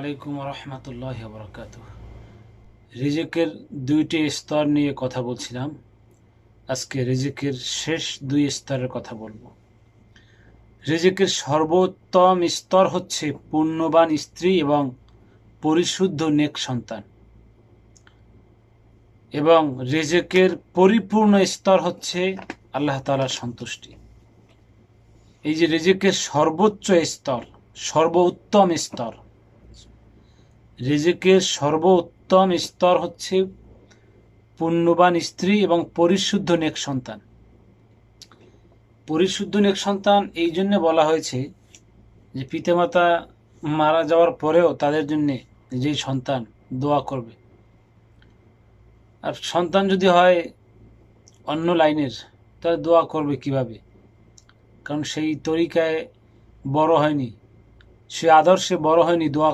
আলাইকুম রহমতুল্লাহ বরকাত। রিজিকের দুইটি স্তর নিয়ে কথা বলছিলাম। আজকে রিজিকের শেষ দুই স্তরের কথা বলবো। রিজিকের সর্বোত্তম স্তর হচ্ছে পুণ্যবান স্ত্রী এবং পরিশুদ্ধ নেক সন্তান, এবং রিজিকের পরিপূর্ণ স্তর হচ্ছে আল্লাহ তাআলার সন্তুষ্টি। এই যে রিজিকের সর্বোচ্চ স্তর, সর্বোত্তম স্তর, রিজিকের সর্বোত্তম স্তর হচ্ছে পুণ্যবান স্ত্রী এবং পরিশুদ্ধ নেক সন্তান। পরিশুদ্ধ নেক সন্তান এই জন্য বলা হয়েছে যে পিতামাতা মারা যাওয়ার পরেও তাদের জন্য যেই সন্তান দোয়া করবে। আর সন্তান যদি হয় অন্য লাইনের, তাহলে দোয়া করবে কিভাবে? কারণ সেই তরিকায় বড় হয়নি, সে আদর্শে বড় হয়নি, দোয়া